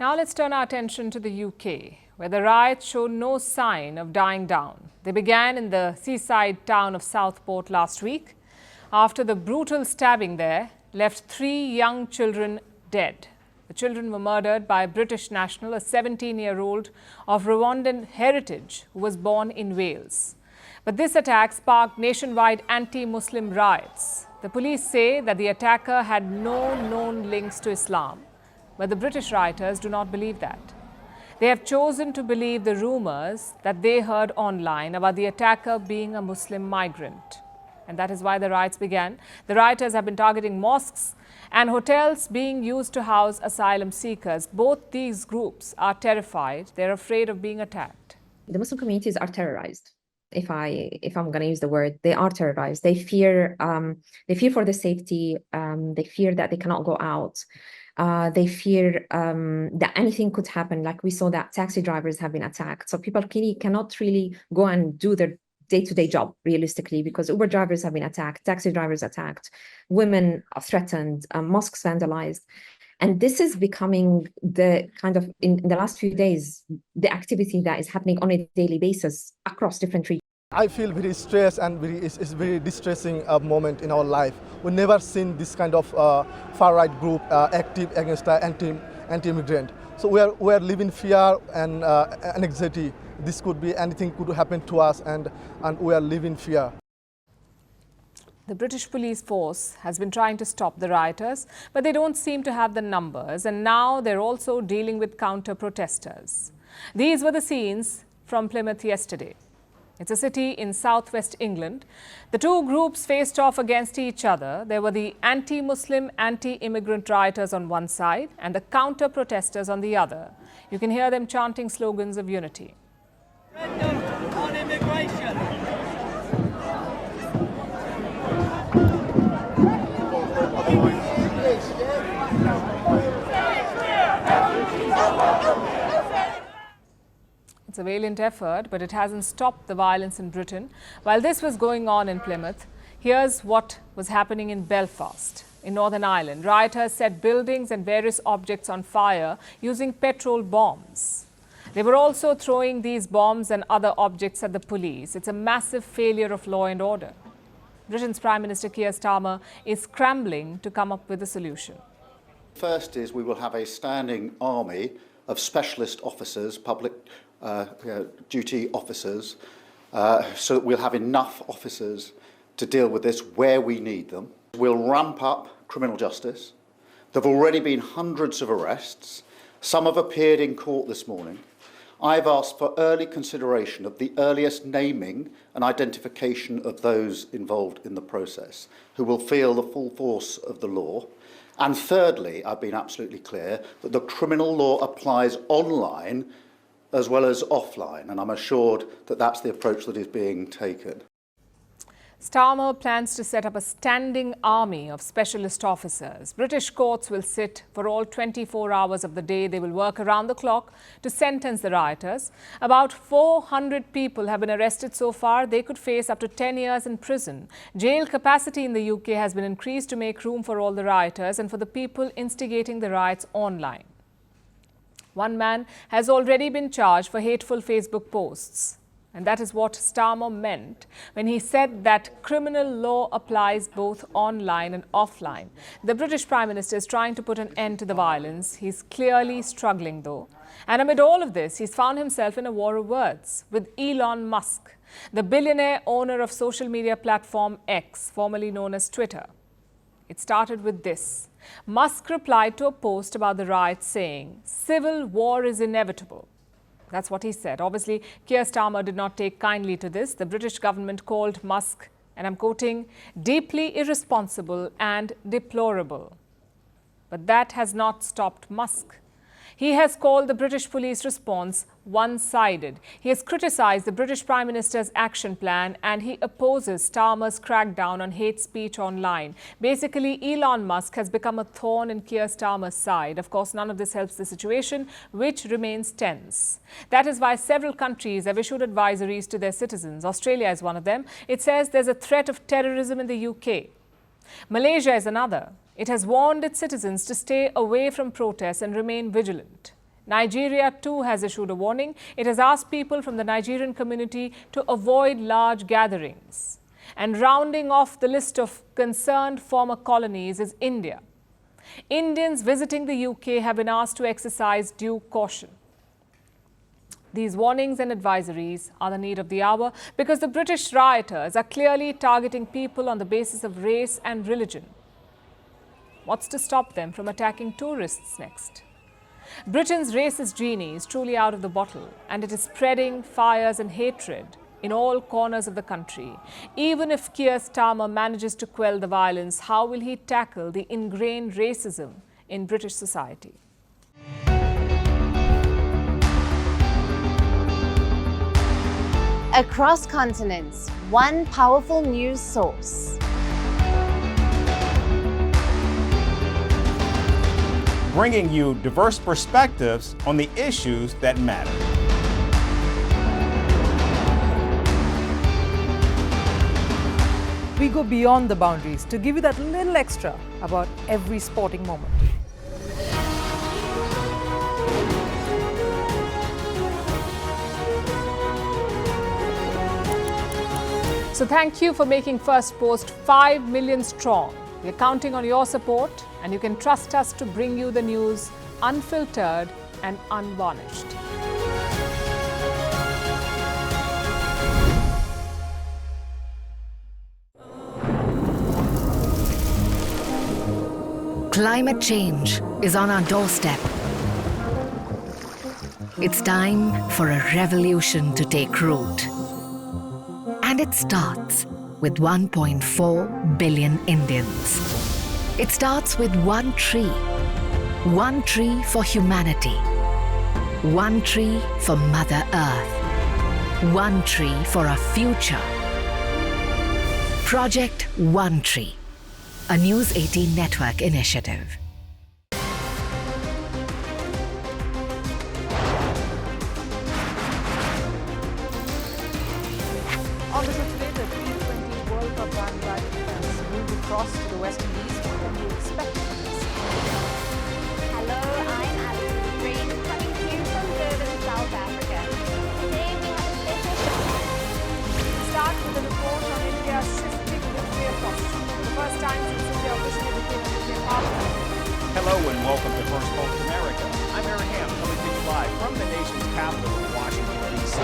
Now let's turn our attention to the UK, where the riots show no sign of dying down. They began in the seaside town of Southport last week after the brutal stabbing there left 3 young children dead. The children were murdered by a British national, a 17-year-old of Rwandan heritage who was born in Wales. But this attack sparked nationwide anti-Muslim riots. The police say that the attacker had no known links to Islam, but the British rioters do not believe that. They have chosen to believe the rumours that they heard online about the attacker being a Muslim migrant. And that is why the riots began. The rioters have been targeting mosques and hotels being used to house asylum seekers. Both these groups are terrified. They're afraid of being attacked. The Muslim communities are terrorized. If I'm going to use the word, they are terrorized. They fear for their safety. They fear that they cannot go out. They fear that anything could happen. Like we saw that taxi drivers have been attacked. So people cannot really go and do their day-to-day job realistically, because Uber drivers have been attacked, taxi drivers attacked, women are threatened, mosques vandalized. And this is becoming the kind of, in the last few days, the activity that is happening on a daily basis across different regions. I feel very stressed and it's very distressing moment in our life. We've never seen this kind of far-right group active against anti-immigrant. So we are living fear and anxiety. This could be, anything could happen to us, and we are living fear. The British police force has been trying to stop the rioters, but they don't seem to have the numbers, and now they're also dealing with counter-protesters. These were the scenes from Plymouth yesterday. It's a city in southwest England. The two groups faced off against each other. There were the anti-Muslim, anti-immigrant rioters on one side and the counter-protesters on the other. You can hear them chanting slogans of unity. Referendum on immigration. It's a valiant effort, but it hasn't stopped the violence in Britain. While this was going on in Plymouth, here's what was happening in Belfast, in Northern Ireland. Rioters set buildings and various objects on fire using petrol bombs. They were also throwing these bombs and other objects at the police. It's a massive failure of law and order. Britain's Prime Minister Keir Starmer is scrambling to come up with a solution. First is we will have a standing army of specialist officers, public duty officers, so that we'll have enough officers to deal with this where we need them. We'll ramp up criminal justice. There have already been hundreds of arrests. Some have appeared in court this morning. I've asked for early consideration of the earliest naming and identification of those involved in the process, who will feel the full force of the law. And thirdly, I've been absolutely clear that the criminal law applies online as well as offline, and I'm assured that that's the approach that is being taken. Starmer plans to set up a standing army of specialist officers. British courts will sit for all 24 hours of the day. They will work around the clock to sentence the rioters. About 400 people have been arrested so far. They could face up to 10 years in prison. Jail capacity in the UK has been increased to make room for all the rioters and for the people instigating the riots online. One man has already been charged for hateful Facebook posts. And that is what Starmer meant when he said that criminal law applies both online and offline. The British Prime Minister is trying to put an end to the violence. He's clearly struggling, though. And amid all of this, he's found himself in a war of words with Elon Musk, the billionaire owner of social media platform X, formerly known as Twitter. It started with this. Musk replied to a post about the riots saying, "Civil war is inevitable." That's what he said. Obviously, Keir Starmer did not take kindly to this. The British government called Musk, and I'm quoting, "deeply irresponsible and deplorable." But that has not stopped Musk. He has called the British police response one-sided. He has criticised the British Prime Minister's action plan, and he opposes Starmer's crackdown on hate speech online. Basically, Elon Musk has become a thorn in Keir Starmer's side. Of course, none of this helps the situation, which remains tense. That is why several countries have issued advisories to their citizens. Australia is one of them. It says there's a threat of terrorism in the UK. Malaysia is another. It has warned its citizens to stay away from protests and remain vigilant. Nigeria too has issued a warning. It has asked people from the Nigerian community to avoid large gatherings. And rounding off the list of concerned former colonies is India. Indians visiting the UK have been asked to exercise due caution. These warnings and advisories are the need of the hour because the British rioters are clearly targeting people on the basis of race and religion. What's to stop them from attacking tourists next? Britain's racist genie is truly out of the bottle, and it is spreading fires and hatred in all corners of the country. Even if Keir Starmer manages to quell the violence, how will he tackle the ingrained racism in British society? Across continents, one powerful news source. Bringing you diverse perspectives on the issues that matter. We go beyond the boundaries to give you that little extra about every sporting moment. So thank you for making Firstpost 5 million strong. We're counting on your support, and you can trust us to bring you the news unfiltered and unvarnished. Climate change is on our doorstep. It's time for a revolution to take root. And it starts with 1.4 billion Indians. It starts with one tree for humanity, one tree for Mother Earth, one tree for our future. Project One Tree, a News 18 network initiative. On the show today, the T20 World Cup bandwagon has moved across to the West Indies. What can we expect from this? Hello, I'm Alison Green, coming to you from Durban, South Africa. Today we have a special show. We start with a report on India's shifting nuclear posture. For the first time since India officially became a nuclear power. Hello and welcome to Firstpost America. I'm Aaron Ham, coming to you live from the nation's capital, Washington, D.C.